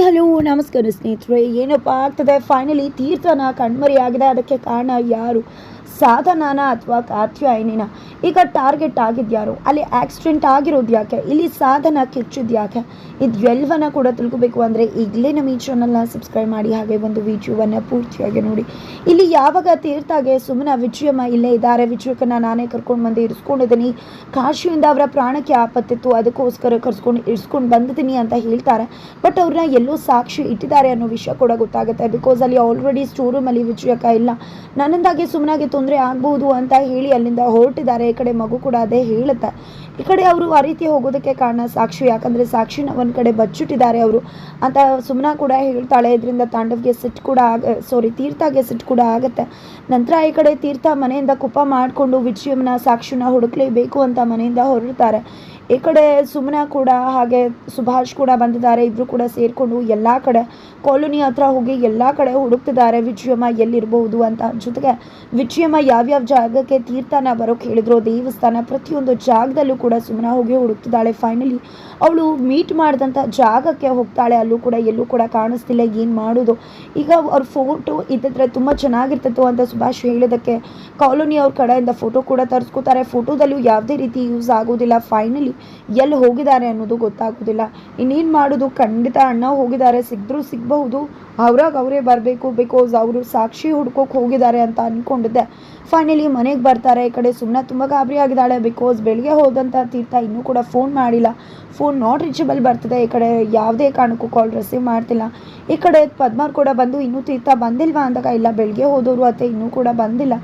Hello ನಮಸ್ಕಾರ ಸ್ನೇಹಿತರೆ. ಏನಪ್ಪ ಆಗ್ತದೆ, ಫೈನಲಿ ತೀರ್ಥನ ಕಣ್ಮರೆಯಾಗಿದೆ. ಅದಕ್ಕೆ ಕಾರಣ ಯಾರು? ಸಾಧನಾನ ಅಥವಾ ಕಾತ್ಯಾಯನಿನ? ಈಗ ಟಾರ್ಗೆಟ್ ಆಗಿದ್ಯಾರು? ಅಲ್ಲಿ ಆಕ್ಸಿಡೆಂಟ್ ಆಗಿರೋದು ಯಾಕೆ? ಇಲ್ಲಿ ಸಾಧನ ಕಿಚ್ಚಿದ್ ಯಾಕೆ? ಇದು ಎಲ್ಲವನ್ನ ಕೂಡ ತಿಳ್ಕೋಬೇಕು ಅಂದರೆ ಈಗಲೇ ನಮ್ಮ ಈ ಚಾನಲ್ನ ಸಬ್ಸ್ಕ್ರೈಬ್ ಮಾಡಿ, ಹಾಗೆ ಒಂದು ವಿಡಿಯೋವನ್ನು ಪೂರ್ತಿಯಾಗಿ ನೋಡಿ. ಇಲ್ಲಿ ಯಾವಾಗ ತೀರ್ಥಗೆ ಸುಮ್ಮನ ವಿಜಯಮ್ಮ ಇಲ್ಲೇ ಇದ್ದಾರೆ, ವಿಜಯಕ್ಕನ್ನು ನಾನೇ ಕರ್ಕೊಂಡು ಬಂದು ಇರಿಸ್ಕೊಂಡಿದ್ದೀನಿ, ಕಾಶಿಯಿಂದ ಅವರ ಪ್ರಾಣಕ್ಕೆ ಆಪತ್ತಿತ್ತು, ಅದಕ್ಕೋಸ್ಕರ ಇರಿಸ್ಕೊಂಡು ಬಂದಿದ್ದೀನಿ ಅಂತ ಹೇಳ್ತಾರೆ. ಬಟ್ ಅವ್ರನ್ನ ಎಲ್ಲೋ ಸಾಕ್ಷಿ ಇಟ್ಟಿದ್ದಾರೆ ಅನ್ನೋ ವಿಷಯ ಕೂಡ ಗೊತ್ತಾಗುತ್ತೆ. ಬಿಕಾಸ್ ಅಲ್ಲಿ ಆಲ್ರೆಡಿ ಸ್ಟೋರ್ ರೂಮಲ್ಲಿ ವಿಜಯಕ್ಕ ಇಲ್ಲ, ನನ್ನಿಂದಾಗಿ ಸುಮ್ಮನಾಗಿ ತೊಂದರೆ ಆಗ್ಬೋದು ಅಂತ ಹೇಳಿ ಅಲ್ಲಿಂದ ಹೊರಟಿದ್ದಾರೆ. ಈ ಕಡೆ ಮಗು ಕೂಡ ಅದೇ ಹೇಳುತ್ತೆ. ಈ ಕಡೆ ಅವರು ಆ ರೀತಿ ಹೋಗೋದಕ್ಕೆ ಕಾರಣ ಸಾಕ್ಷಿ, ಯಾಕಂದರೆ ಸಾಕ್ಷಿನ ಒಂದು ಕಡೆ ಬಚ್ಚಿಟ್ಟಿದ್ದಾರೆ ಅವರು ಅಂತ ಸುಮ್ಮನ ಕೂಡ ಹೇಳ್ತಾಳೆ. ಇದರಿಂದ ತಾಂಡವ್ಗೆ ಸಿಟ್ಟು ಕೂಡ ತೀರ್ಥಗೆ ಸಿಟ್ಟು ಕೂಡ ಆಗುತ್ತೆ. ನಂತರ ಈ ಕಡೆ ತೀರ್ಥ ಮನೆಯಿಂದ ಕುಪ್ಪ ಮಾಡಿಕೊಂಡು ವಿಜಯಮ್ಮನ ಸಾಕ್ಷಿನ ಹುಡುಕ್ಲೇಬೇಕು ಅಂತ ಮನೆಯಿಂದ ಹೊರಡ್ತಾರೆ. ಈ ಕಡೆ ಸುಮ್ಮನ ಕೂಡ ಹಾಗೆ ಸುಭಾಷ್ ಕೂಡ ಬಂದಿದ್ದಾರೆ. ಇಬ್ಬರು ಕೂಡ ಸೇರಿಕೊಂಡು ಎಲ್ಲ ಕಡೆ ಕಾಲೋನಿ ಹತ್ರ ಹೋಗಿ ಎಲ್ಲ ಕಡೆ ಹುಡುಕ್ತಿದ್ದಾರೆ ವಿಜಯಮ್ಮ ಎಲ್ಲಿರ್ಬೋದು ಅಂತ. ಜೊತೆಗೆ ವಿಜಯಮ್ಮ ಯಾವ್ಯಾವ ಜಾಗಕ್ಕೆ ತೀರ್ಥನ ಬರೋಕ್ಕೆ ಹೇಳಿದ್ರು, ದೇವಸ್ಥಾನ, ಪ್ರತಿಯೊಂದು ಜಾಗದಲ್ಲೂ ಕೂಡ ಸುಮ್ಮನ ಹೋಗಿ ಹುಡುಕ್ತಿದ್ದಾಳೆ. ಫೈನಲಿ ಅವಳು ಮೀಟ್ ಮಾಡಿದಂಥ ಜಾಗಕ್ಕೆ ಹೋಗ್ತಾಳೆ. ಅಲ್ಲೂ ಕೂಡ ಎಲ್ಲೂ ಕೂಡ ಕಾಣಿಸ್ತಿಲ್ಲ. ಏನು ಮಾಡೋದು? ಈಗ ಅವ್ರ ಫೋಟೋ ಇದ್ದಿದ್ರೆ ತುಂಬ ಚೆನ್ನಾಗಿರ್ತಿತ್ತು ಅಂತ ಸುಭಾಷ್ ಹೇಳಿದಕ್ಕೆ ಕಾಲೋನಿ ಅವ್ರ ಕಡೆಯಿಂದ ಫೋಟೋ ಕೂಡ ತರಿಸ್ಕೋತಾರೆ. ಫೋಟೋದಲ್ಲೂ ಯಾವುದೇ ರೀತಿ ಯೂಸ್ ಆಗೋದಿಲ್ಲ. ಫೈನಲಿ ಎಲ್ಲಿ ಹೋಗಿದ್ದಾರೆ ಅನ್ನೋದು ಗೊತ್ತಾಗೋದಿಲ್ಲ. ಇನ್ನೇನು ಮಾಡೋದು? ಖಂಡಿತ ಅಣ್ಣ ಹೋಗಿದ್ದಾರೆ, ಸಿಕ್ಕಿದ್ರೂ ಸಿಗಬಹುದು, ಅವ್ರಾಗ ಅವರೇ ಬರಬೇಕು. ಬಿಕಾಸ್ ಅವರು ಸಾಕ್ಷಿ ಹುಡ್ಕೋಕೆ ಹೋಗಿದ್ದಾರೆ ಅಂತ ಅಂದ್ಕೊಂಡಿದ್ದೆ. ಫೈನಲಿ ಮನೆಗೆ ಬರ್ತಾರೆ. ಈ ಕಡೆ ಸುಮ್ಮನೆ ತುಂಬ ಗಾಬರಿ ಆಗಿದ್ದಾಳೆ. ಬಿಕಾಸ್ ಬೆಳಗ್ಗೆ ಹೋದಂಥ ತೀರ್ಥ ಇನ್ನೂ ಕೂಡ ಫೋನ್ ಮಾಡಿಲ್ಲ, ಫೋನ್ ನಾಟ್ ರೀಚಬಲ್ ಬರ್ತದೆ. ಈ ಕಡೆ ಯಾವುದೇ ಕಾರಣಕ್ಕೂ ಕಾಲ್ ರಿಸೀವ್ ಮಾಡ್ತಿಲ್ಲ. ಈ ಕಡೆ ಪದ್ಮಾರ್ ಕೂಡ ಬಂದು ಇನ್ನೂ ತೀರ್ಥ ಬಂದಿಲ್ವಾ ಅಂದಾಗ, ಇಲ್ಲ ಬೆಳಗ್ಗೆ ಹೋದವರು ಅತ್ತೆ ಇನ್ನೂ ಕೂಡ ಬಂದಿಲ್ಲ,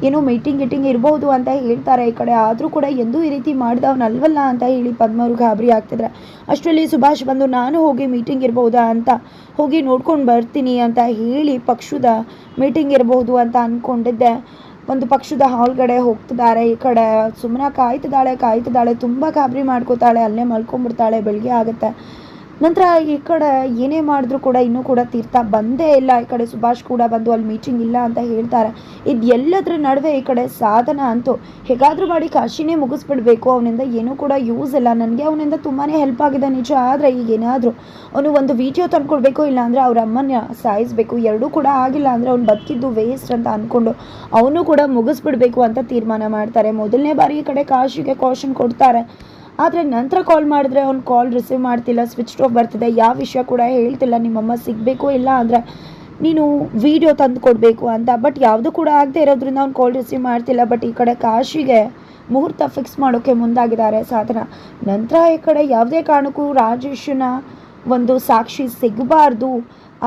ಏನೋ ಮೀಟಿಂಗ್ ಇರ್ಬೋದು ಅಂತ ಹೇಳ್ತಾರೆ. ಈ ಕಡೆ ಆದರೂ ಕೂಡ ಎಂದೂ ಈ ರೀತಿ ಮಾಡಿದವನಲ್ವಲ್ಲ ಅಂತ ಹೇಳಿ ಪದ್ಮರು ಗಾಬರಿ ಆಗ್ತಿದ್ರೆ, ಅಷ್ಟರಲ್ಲಿ ಸುಭಾಷ್ ಬಂದು ನಾನು ಹೋಗಿ ಮೀಟಿಂಗ್ ಇರ್ಬೋದಾ ಅಂತ ಹೋಗಿ ನೋಡ್ಕೊಂಡು ಬರ್ತೀನಿ ಅಂತ ಹೇಳಿ ಪಕ್ಷದ ಮೀಟಿಂಗ್ ಇರಬಹುದು ಅಂತ ಅಂದ್ಕೊಂಡಿದ್ದೆ. ಒಂದು ಪಕ್ಷದ ಹಾಲ್ಗಡೆ ಹೋಗ್ತಿದ್ದಾರೆ. ಈ ಕಡೆ ಸುಮ್ಮನೆ ಕಾಯ್ತಿದ್ದಾಳೆ, ತುಂಬ ಗಾಬರಿ ಮಾಡ್ಕೋತಾಳೆ, ಅಲ್ಲೇ ಮಲ್ಕೊಂಡ್ಬಿಡ್ತಾಳೆ. ಬೆಳಗ್ಗೆ ಆಗುತ್ತೆ. ನಂತರ ಈ ಕಡೆ ಏನೇ ಮಾಡಿದ್ರು ಕೂಡ ಇನ್ನೂ ಕೂಡ ತೀರ್ಥ ಬಂದೇ ಇಲ್ಲ. ಈ ಕಡೆ ಸುಭಾಷ್ ಕೂಡ ಬಂದು ಅಲ್ಲಿ ಮೀಟಿಂಗ್ ಇಲ್ಲ ಅಂತ ಹೇಳ್ತಾರೆ. ಇದು ಎಲ್ಲದರ ನಡುವೆ ಈ ಕಡೆ ಸಾಧನ ಅಂತೂ ಹೇಗಾದರೂ ಮಾಡಿ ಕಾಶಿನೇ ಮುಗಿಸ್ಬಿಡ್ಬೇಕು, ಅವನಿಂದ ಏನೂ ಕೂಡ ಯೂಸ್ ಇಲ್ಲ, ನನಗೆ ಅವನಿಂದ ತುಂಬಾ ಹೆಲ್ಪ್ ಆಗಿದೆ ನಿಜ, ಆದರೆ ಈಗ ಏನಾದರೂ ಅವನು ಒಂದು ವಿಡಿಯೋ ತಂದ್ಕೊಡ್ಬೇಕು, ಇಲ್ಲಾಂದರೆ ಅವ್ರ ಅಮ್ಮನ ಸಾಯಿಸಬೇಕು, ಎರಡೂ ಕೂಡ ಆಗಿಲ್ಲ ಅಂದರೆ ಅವ್ನು ಬದುಕಿದ್ದು ವೇಸ್ಟ್ ಅಂತ ಅಂದ್ಕೊಂಡು ಅವನು ಕೂಡ ಮುಗಿಸ್ಬಿಡ್ಬೇಕು ಅಂತ ತೀರ್ಮಾನ ಮಾಡ್ತಾರೆ. ಮೊದಲನೇ ಬಾರಿ ಈ ಕಡೆ ಕಾಶಿಗೆ ಕಾಷನ್ ಕೊಡ್ತಾರೆ. ಆದರೆ ನಂತರ ಕಾಲ್ ಮಾಡಿದ್ರೆ ಅವ್ನು ಕಾಲ್ ರಿಸೀವ್ ಮಾಡ್ತಿಲ್ಲ, ಸ್ವಿಚ್ ಆಫ್ ಬರ್ತಿದೆ, ಯಾವ ವಿಷಯ ಕೂಡ ಹೇಳ್ತಿಲ್ಲ, ನಿಮ್ಮಮ್ಮ ಸಿಗಬೇಕು, ಇಲ್ಲ ಅಂದರೆ ನೀನು ವಿಡಿಯೋ ತಂದು ಕೊಡಬೇಕು ಅಂತ. ಬಟ್ ಯಾವುದೂ ಕೂಡ ಆಗದೆ ಇರೋದ್ರಿಂದ ಅವ್ನು ಕಾಲ್ ರಿಸೀವ್ ಮಾಡ್ತಿಲ್ಲ. ಬಟ್ ಈ ಕಡೆ ಕಾಶಿಗೆ ಮುಹೂರ್ತ ಫಿಕ್ಸ್ ಮಾಡೋಕ್ಕೆ ಮುಂದಾಗಿದ್ದಾರೆ ಸಾಧನ. ನಂತರ ಈ ಕಡೆ ಯಾವುದೇ ಕಾರಣಕ್ಕೂ ರಾಜೇಶನ ಒಂದು ಸಾಕ್ಷಿ ಸಿಗಬಾರ್ದು,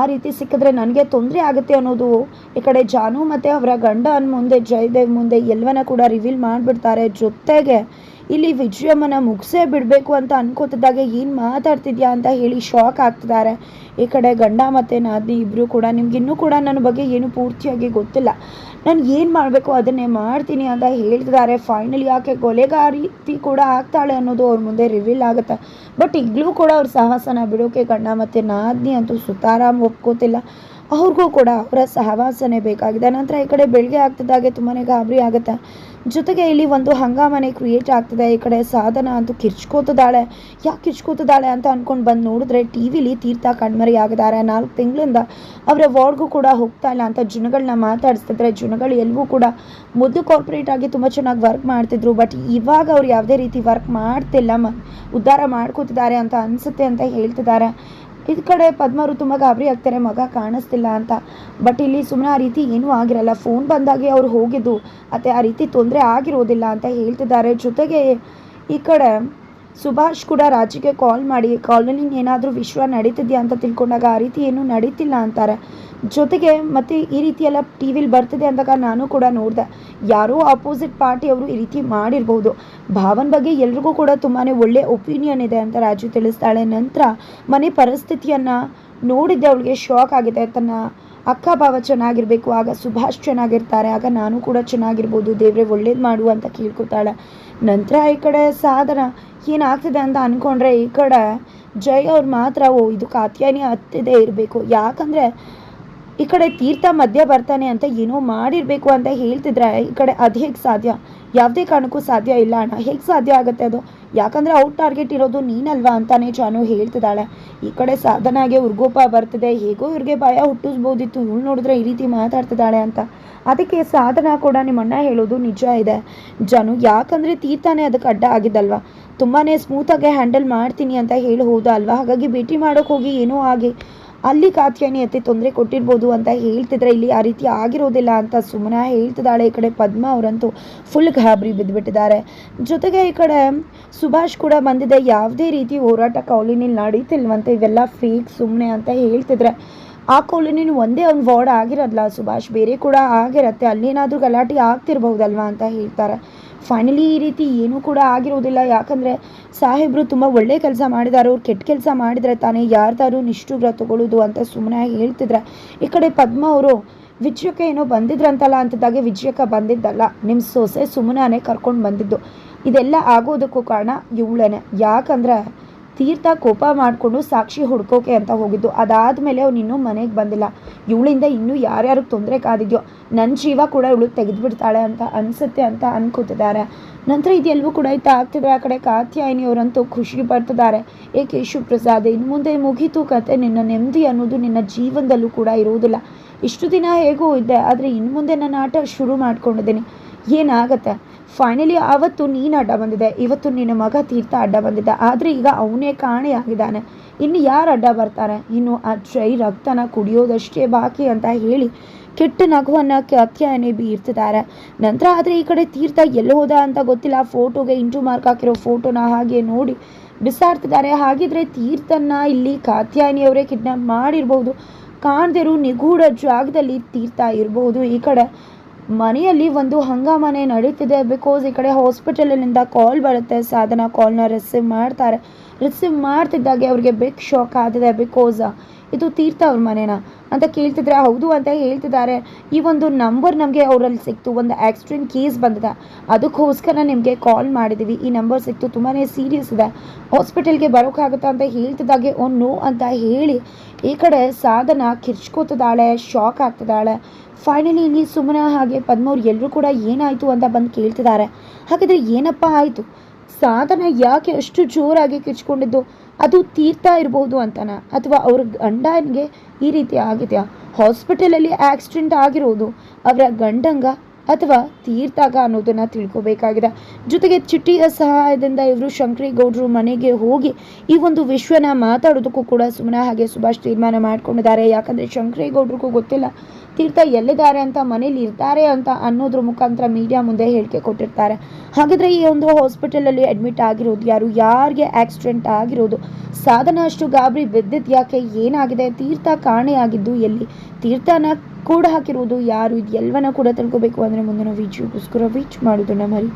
ಆ ರೀತಿ ಸಿಕ್ಕಿದ್ರೆ ನನಗೆ ತೊಂದರೆ ಆಗುತ್ತೆ ಅನ್ನೋದು ಈ ಕಡೆ ಜಾನು ಮತ್ತು ಅವರ ಗಂಡನ ಮುಂದೆ, ಜಯದೇವ್ ಮುಂದೆ ಎಲ್ಲವನ್ನ ಕೂಡ ರಿವೀಲ್ ಮಾಡಿಬಿಡ್ತಾರೆ. ಜೊತೆಗೆ ಇಲ್ಲಿ ವಿಜಯಮ್ಮನ ಮುಗಿಸೇ ಬಿಡಬೇಕು ಅಂತ ಅನ್ಕೋತಿದ್ದಾಗ ಏನು ಮಾತಾಡ್ತಿದ್ಯಾ ಅಂತ ಹೇಳಿ ಶಾಕ್ ಆಗ್ತಿದ್ದಾರೆ. ಈ ಕಡೆ ಗಂಡ ಮತ್ತು ನಾದಿನಿ ಇಬ್ಬರು ಕೂಡ, ನಿಮ್ಗಿನ್ನೂ ಕೂಡ ನನ್ನ ಬಗ್ಗೆ ಏನು ಪೂರ್ತಿಯಾಗಿ ಗೊತ್ತಿಲ್ಲ, ನಾನು ಏನು ಮಾಡಬೇಕು ಅದನ್ನೇ ಮಾಡ್ತೀನಿ ಅಂತ ಹೇಳ್ತಿದ್ದಾರೆ. ಫೈನಲಿ ಆಕೆ ಕೊಲೆಗಾರಿ ಕೂಡ ಆಗ್ತಾಳೆ ಅನ್ನೋದು ಅವ್ರ ಮುಂದೆ ರಿವೀಲ್ ಆಗುತ್ತೆ. ಬಟ್ ಈಗಲೂ ಕೂಡ ಅವ್ರ ಸಾಹಸನ ಬಿಡೋಕೆ ಗಂಡ ಮತ್ತು ನಾದಿನಿ ಅಂತೂ ಸುತಾರಾಮ್ ಒಪ್ಕೋತಿಲ್ಲ. ಅವ್ರಿಗೂ ಕೂಡ ಅವರ ಸಹವಾಸನೆ ಬೇಕಾಗಿದೆ. ನಂತರ ಈ ಕಡೆ ಬೆಳಗ್ಗೆ ಆಗ್ತಿದ್ದಾಗೆ ತುಂಬಾ ಗಾಬರಿ ಆಗುತ್ತೆ. ಜೊತೆಗೆ ಇಲ್ಲಿ ಒಂದು ಹಂಗಾಮನೆ ಕ್ರಿಯೇಟ್ ಆಗ್ತಿದೆ. ಈ ಕಡೆ ಸಾಧನ ಅಂತೂ ಕಿರ್ಚ್ಕೋತಿದ್ದಾಳೆ. ಯಾಕೆ ಕಿರ್ಚ್ಕೋತಿದ್ದಾಳೆ ಅಂತ ಅಂದ್ಕೊಂಡು ಬಂದು ನೋಡಿದ್ರೆ ಟಿ.ವಿಲಿ ತೀರ್ಥ ಕಣ್ಮರಿ ಆಗಿದ್ದಾರೆ. 4 ತಿಂಗಳಿಂದ ಅವರ ವಾರ್ಡ್ಗೂ ಕೂಡ ಹೋಗ್ತಾ ಇಲ್ಲ ಅಂತ ಜನಗಳನ್ನ ಮಾತಾಡಿಸ್ತಿದ್ರೆ, ಜನಗಳು ಎಲ್ಲವೂ ಕೂಡ ಮೊದಲು ಕಾರ್ಪೊರೇಟ್ ಆಗಿ ತುಂಬ ಚೆನ್ನಾಗಿ ವರ್ಕ್ ಮಾಡ್ತಿದ್ರು. ಬಟ್ ಇವಾಗ ಅವ್ರು ಯಾವುದೇ ರೀತಿ ವರ್ಕ್ ಮಾಡ್ತಿಲ್ಲ, ಉದ್ಧಾರ ಮಾಡ್ಕೋತಿದ್ದಾರೆ ಅಂತ ಅನಿಸುತ್ತೆ ಅಂತ ಹೇಳ್ತಿದ್ದಾರೆ. ಈ ಕಡೆ ಪದ್ಮರು ತುಂಬ ಗಾಬರಿ ಆಗ್ತಾರೆ, ಮಗ ಕಾಣಿಸ್ತಿಲ್ಲ ಅಂತ. ಬಟ್ ಇಲ್ಲಿ ಸುಮ್ಮನೆ ಆ ರೀತಿ ಏನೂ ಆಗಿರಲ್ಲ, ಫೋನ್ ಬಂದಾಗೆ ಅವ್ರು ಹೋಗಿದ್ದು, ಮತ್ತು ಆ ರೀತಿ ತೊಂದರೆ ಆಗಿರೋದಿಲ್ಲ ಅಂತ ಹೇಳ್ತಿದ್ದಾರೆ. ಜೊತೆಗೆ ಈ ಕಡೆ ಸುಭಾಷ್ ಕೂಡ ರಾಜಿಗೆ ಕಾಲ್ ಮಾಡಿ ಕಾಲಲ್ಲಿ ಏನಾದರೂ ವಿಶ್ವ ನಡೀತಿದ್ಯಾ ಅಂತ ತಿಳ್ಕೊಂಡಾಗ ಆ ರೀತಿ ಏನೂ ನಡೀತಿಲ್ಲ ಅಂತಾರೆ. ಜೊತೆಗೆ ಮತ್ತು ಈ ರೀತಿಯೆಲ್ಲ ಟಿ.ವಿಲಿ ಬರ್ತಿದೆ ಅಂದಾಗ ನಾನು ಕೂಡ ನೋಡಿದೆ, ಯಾರೋ ಆಪೋಸಿಟ್ ಪಾರ್ಟಿಯವರು ಈ ರೀತಿ ಮಾಡಿರ್ಬೋದು. ಭಾವನ ಬಗ್ಗೆ ಎಲ್ರಿಗೂ ಕೂಡ ತುಂಬಾ ಒಳ್ಳೆ ಒಪಿನಿಯನ್ ಇದೆ ಅಂತ ರಾಜು ತಿಳಿಸ್ತಾಳೆ. ನಂತರ ಮನೆ ಪರಿಸ್ಥಿತಿಯನ್ನು ನೋಡಿದ್ದೆ ಅವಳಿಗೆ ಶಾಕ್ ಆಗಿದೆ. ತನ್ನ ಅಕ್ಕ ಭಾವ ಚೆನ್ನಾಗಿರಬೇಕು, ಆಗ ಸುಭಾಷ್ ಚೆನ್ನಾಗಿರ್ತಾರೆ, ಆಗ ನಾನು ಕೂಡ ಚೆನ್ನಾಗಿರ್ಬೋದು, ದೇವ್ರೆ ಒಳ್ಳೇದು ಮಾಡು ಅಂತ ಕೇಳ್ಕೊತಾಳೆ. ನಂತರ ಈ ಕಡೆ ಸಾಧನ ಏನಾಗ್ತಿದೆ ಅಂತ ಅಂದ್ಕೊಂಡ್ರೆ, ಈ ಕಡೆ ಜೈ ಅವ್ರು ಮಾತ್ರ ಇದು ಕಾತ್ಯಾಯನಿ ಹತ್ತಿದೆ ಇರಬೇಕು, ಯಾಕಂದರೆ ಈ ಕಡೆ ತೀರ್ಥ ಮಧ್ಯೆ ಬರ್ತಾನೆ ಅಂತ ಏನೋ ಮಾಡಿರಬೇಕು ಅಂತ ಹೇಳ್ತಿದ್ರೆ ಈ ಕಡೆ ಅದು ಹೇಗೆ ಸಾಧ್ಯ? ಯಾವುದೇ ಕಾರಣಕ್ಕೂ ಸಾಧ್ಯ ಇಲ್ಲ ಅಣ್ಣ. ಹೇಗೆ ಸಾಧ್ಯ ಆಗುತ್ತೆ ಅದು? ಯಾಕಂದರೆ ಔಟ್ ಟಾರ್ಗೆಟ್ ಇರೋದು ನೀನಲ್ವಾ ಅಂತಾನೆ ಜಾನು ಹೇಳ್ತಿದ್ದಾಳೆ. ಈ ಕಡೆ ಸಾಧನಾಗೆ ಉರ್ಗೋಪ ಬರ್ತಿದೆ. ಹೇಗೋ ಇವ್ರಿಗೆ ಭಯ ಹುಟ್ಟಿಸ್ಬೋದಿತ್ತು, ಇವಳು ನೋಡಿದ್ರೆ ಈ ರೀತಿ ಮಾತಾಡ್ತಿದ್ದಾಳೆ ಅಂತ. ಅದಕ್ಕೆ ಸಾಧನ ಕೂಡ ನಿಮ್ಮಣ್ಣ ಹೇಳೋದು ನಿಜ ಇದೆ ಜಾನು. ಯಾಕಂದರೆ ತೀರ್ಥನೇ ಅದಕ್ಕೆ ಅಡ್ಡ ಆಗಿದ್ದಲ್ವ. ತುಂಬಾ ಸ್ಮೂತಾಗಿ ಹ್ಯಾಂಡಲ್ ಮಾಡ್ತೀನಿ ಅಂತ ಹೇಳಿ ಹೋದ ಅಲ್ವಾ. ಹಾಗಾಗಿ ಭೇಟಿ ಮಾಡೋಕೆ ಹೋಗಿ ಏನೋ ಆಗಿ ಅಲ್ಲಿ ಕಾತ್ಯಾನಿ ಅತ್ತೆ ತೊಂದರೆ ಕೊಟ್ಟಿರ್ಬೋದು ಅಂತ ಹೇಳ್ತಿದ್ರೆ ಇಲ್ಲಿ ಆ ರೀತಿ ಆಗಿರೋದಿಲ್ಲ ಅಂತ ಸುಮ್ಮನೆ ಹೇಳ್ತಿದ್ದಾಳೆ. ಈ ಕಡೆ ಪದ್ಮ ಅವರಂತೂ ಫುಲ್ ಗಾಬರಿ ಬಿದ್ದುಬಿಟ್ಟಿದ್ದಾರೆ. ಜೊತೆಗೆ ಈ ಕಡೆ ಸುಭಾಷ್ ಕೂಡ ಬಂದಿದೆ. ಯಾವುದೇ ರೀತಿ ಹೋರಾಟ ಕಾಲೋನಿಲಿ ನಡೀತಿಲ್ವಂತೆ, ಇವೆಲ್ಲ ಫೇಕ್ ಸುಮ್ಮನೆ ಅಂತ ಹೇಳ್ತಿದ್ರೆ ಆ ಕಾಲೋನಿ ಒಂದೇ ಒಂದು ವಾರ್ಡ್ ಆಗಿರೋದಲ್ಲ ಸುಭಾಷ್, ಬೇರೆ ಕೂಡ ಆಗಿರತ್ತೆ, ಅಲ್ಲೇನಾದರೂ ಗಲಾಟೆ ಆಗ್ತಿರ್ಬಹುದಲ್ವಾ ಅಂತ ಹೇಳ್ತಾರೆ. ಫೈನಲಿ ಈ ರೀತಿ ಏನೂ ಕೂಡ ಆಗಿರೋದಿಲ್ಲ. ಯಾಕಂದರೆ ಸಾಹೇಬರು ತುಂಬ ಒಳ್ಳೆ ಕೆಲಸ ಮಾಡಿದ್ದಾರೆ. ಅವ್ರು ಕೆಟ್ಟ ಕೆಲಸ ಮಾಡಿದರೆ ತಾನೇ ಯಾರ್ದಾರು ನಿಷ್ಠುರ ತಗೊಳ್ಳೋದು ಅಂತ ಸುಮ್ಮನೆ ಹೇಳ್ತಿದ್ರೆ ಈ ಕಡೆ ಪದ್ಮ ಅವರು ವಿಜಯಕ್ಕೆ ಏನೋ ಬಂದಿದ್ರಂತಲ್ಲ ಅಂತಿದ್ದಾಗೆ ವಿಜಯಕ್ಕೆ ಬಂದಿದ್ದಲ್ಲ, ನಿಮ್ಮ ಸೊಸೆ ಸುಮ್ಮನೆ ಕರ್ಕೊಂಡು ಬಂದಿದ್ದು. ಇದೆಲ್ಲ ಆಗೋದಕ್ಕೂ ಕಾರಣ ಇವಳೇನೆ. ಯಾಕಂದರೆ ತೀರ್ಥ ಕೋಪ ಮಾಡಿಕೊಂಡು ಸಾಕ್ಷಿ ಹುಡ್ಕೋಕೆ ಅಂತ ಹೋಗಿದ್ದು. ಅದಾದಮೇಲೆ ಅವ್ನು ಇನ್ನೂ ಮನೆಗೆ ಬಂದಿಲ್ಲ. ಇವಳಿಂದ ಇನ್ನೂ ಯಾರ್ಯಾರಿಗೆ ತೊಂದರೆ ಕಾದಿದ್ಯೋ ನನ್ನ ಜೀವ ಕೂಡ ಇವಳು ತೆಗೆದುಬಿಡ್ತಾಳೆ ಅಂತ ಅನಿಸುತ್ತೆ ಅಂತ ಅನ್ಕೋತಿದ್ದಾರೆ. ನಂತರ ಇದೆಲ್ಲವೂ ಕೂಡ ಆಗ್ತಿದ್ರೆ ಆ ಕಡೆ ಕಾತ್ಯಾಯಿನಿ ಅವರಂತೂ ಖುಷಿ ಪಡ್ತಿದ್ದಾರೆ. ಏಕೆ ಶಿವಪ್ರಸಾದ್, ಇನ್ನು ಮುಂದೆ ಮುಗೀತು ಕತೆ, ನಿನ್ನ ನೆಮ್ಮದಿ ಅನ್ನೋದು ನಿನ್ನ ಜೀವನದಲ್ಲೂ ಕೂಡ ಇರುವುದಿಲ್ಲ. ಇಷ್ಟು ದಿನ ಹೇಗೂ ಇದ್ದೆ, ಆದರೆ ಇನ್ನು ಮುಂದೆ ನನ್ನ ಆಟ ಶುರು ಮಾಡ್ಕೊಂಡಿದ್ದೀನಿ, ಏನಾಗತ್ತೆ? ಫೈನಲಿ ಆವತ್ತು ನೀನು ಅಡ್ಡ ಬಂದಿದೆ, ಇವತ್ತು ನಿನ್ನ ಮಗ ತೀರ್ಥ ಅಡ್ಡ ಬಂದಿದ್ದ, ಆದರೆ ಈಗ ಅವನೇ ಕಾಣೆಯಾಗಿದ್ದಾನೆ. ಇನ್ನು ಯಾರು ಅಡ್ಡ ಬರ್ತಾರೆ? ಇನ್ನು ಆ ಜೈ ರಕ್ತನ ಕುಡಿಯೋದಷ್ಟೇ ಬಾಕಿ ಅಂತ ಹೇಳಿ ಕೆಟ್ಟ ನಗುವನ್ನು ಕಾತ್ಯಾಯನಿ ಬೀರ್ತಿದ್ದಾರೆ. ನಂತರ ಆದರೆ ಈ ಕಡೆ ತೀರ್ಥ ಎಲ್ಲಿ ಹೋದ ಅಂತ ಗೊತ್ತಿಲ್ಲ. ಫೋಟೋಗೆ ಇಂಟು ಮಾರ್ಕ್ ಹಾಕಿರೋ ಫೋಟೋನ ಹಾಗೆ ನೋಡಿ ಬಿಸಾಡ್ತಿದ್ದಾರೆ. ಹಾಗಿದ್ರೆ ತೀರ್ಥನ ಇಲ್ಲಿ ಕಾತ್ಯಾಯನಿಯವರೇ ಕಿಡ್ನಾಪ್ ಮಾಡಿರ್ಬೋದು. ಕಾಣದಿರೋ ನಿಗೂಢ ಜಾಗದಲ್ಲಿ ತೀರ್ಥ ಇರ್ಬೋದು. ಈ ಕಡೆ ಮನೆಯಲ್ಲಿ ಒಂದು ಹಂಗಾಮನೆ ನಡೀತಿದೆ. ಬಿಕಾಸ್ ಈ ಕಡೆ ಹಾಸ್ಪಿಟಲಿನಿಂದ ಕಾಲ್ ಬರುತ್ತೆ. ಸಾಧನ ಕಾಲ್ನ ರಿಸೀವ್ ಮಾಡ್ತಾರೆ. ರಿಸೀವ್ ಮಾಡ್ತಿದ್ದಾಗೆ ಅವ್ರಿಗೆ ಬಿಗ್ ಶಾಕ್ ಆಗಿದೆ. ಬಿಕಾಸ್ ಇದು ತೀರ್ಥ ಅವ್ರ ಮನೆನಾ ಅಂತ ಕೇಳ್ತಿದ್ರೆ ಹೌದು ಅಂತ ಹೇಳ್ತಿದ್ದಾರೆ. ಈ ಒಂದು ನಂಬರ್ ನಮಗೆ ಅವರಲ್ಲಿ ಸಿಕ್ತು, ಒಂದು ಆಕ್ಸಿಡೆಂಟ್ ಕೇಸ್ ಬಂದಿದೆ, ಅದಕ್ಕೋಸ್ಕರ ನಿಮಗೆ ಕಾಲ್ ಮಾಡಿದ್ದೀವಿ, ಈ ನಂಬರ್ ಸಿಕ್ತು, ತುಂಬಾ ಸೀರಿಯಸ್ ಇದೆ, ಹಾಸ್ಪಿಟಲ್ಗೆ ಬರೋಕ್ಕಾಗುತ್ತಾ ಅಂತ ಹೇಳ್ತಿದ್ದಾಗೆ ಓ ನೋ ಅಂತ ಹೇಳಿ ಈ ಕಡೆ ಸಾಧನ ಕಿರ್ಚ್ಕೋತಿದ್ದಾಳೆ, ಶಾಕ್ ಆಗ್ತಿದ್ದಾಳೆ. ಫೈನಲಿ ಇಲ್ಲಿ ಸುಮ್ಮನೆ ಹಾಗೆ ಪದ್ಮವ್ರು ಎಲ್ಲರೂ ಕೂಡ ಏನಾಯಿತು ಅಂತ ಬಂದು ಕೇಳ್ತಿದ್ದಾರೆ. ಹಾಗಾದರೆ ಏನಪ್ಪ ಆಯಿತು? ಸಾಧನ ಯಾಕೆ ಅಷ್ಟು ಜೋರಾಗಿ ಕಿರ್ಚ್ಕೊಂಡಿದ್ದು? ಅದು ತೀರ್ಥ ಇರ್ಬೋದು ಅಂತನಾ, ಅಥವಾ ಅವ್ರ ಗಂಡನಿಗೆ ಈ ರೀತಿ ಆಗಿದೆಯಾ? ಹಾಸ್ಪಿಟಲಲ್ಲಿ ಆಕ್ಸಿಡೆಂಟ್ ಆಗಿರೋದು ಅವರ ಗಂಡಂಗ ಅಥವಾ ತೀರ್ಥಾಗ ಅನ್ನೋದನ್ನು ತಿಳ್ಕೊಬೇಕಾಗಿದೆ. ಜೊತೆಗೆ ಚಿಟ್ಟಿಯ ಸಹಾಯದಿಂದ ಇವರು ಶಂಕರೇಗೌಡರು ಮನೆಗೆ ಹೋಗಿ ಈ ಒಂದು ವಿಶ್ವನ ಮಾತಾಡೋದಕ್ಕೂ ಕೂಡ ಸುಮ್ಮನೆ ಹಾಗೆ ಸುಭಾಷ್ ತೀರ್ಮಾನ ಮಾಡ್ಕೊಂಡಿದ್ದಾರೆ. ಯಾಕಂದರೆ ಶಂಕರೇಗೌಡರಿಗೂ ಗೊತ್ತಿಲ್ಲ ತೀರ್ಥ ಎಲ್ಲಿದ್ದಾರೆ ಅಂತ, ಮನೇಲಿ ಇರ್ತಾರೆ ಅಂತ ಅನ್ನೋದ್ರ ಮುಖಾಂತರ ಮೀಡಿಯಾ ಮುಂದೆ ಹೇಳಿಕೆ ಕೊಟ್ಟಿರ್ತಾರೆ. ಹಾಗಾದರೆ ಈ ಒಂದು ಹಾಸ್ಪಿಟಲಲ್ಲಿ ಅಡ್ಮಿಟ್ ಆಗಿರೋದು ಯಾರು? ಯಾರಿಗೆ ಆಕ್ಸಿಡೆಂಟ್ ಆಗಿರೋದು? ಸಾಧನ ಅಷ್ಟು ಗಾಬರಿ ಬಿದ್ದಿದ್ದು ಯಾಕೆ? ಏನಾಗಿದೆ? ತೀರ್ಥ ಕಾಣೆಯಾಗಿದ್ದು ಎಲ್ಲಿ? ತೀರ್ಥನ ಕೂಡ ಹಾಕಿರೋದು ಯಾರು? ಇದು ಎಲ್ಲವನ್ನ ಕೂಡ ತಿಳ್ಕೋಬೇಕು ಅಂದರೆ ಮುಂದಿನ ವಿಡಿಯೋಗೋಸ್ಕರ ವೀಚ್ ಮಾಡೋದನ್ನು ಮರಿ.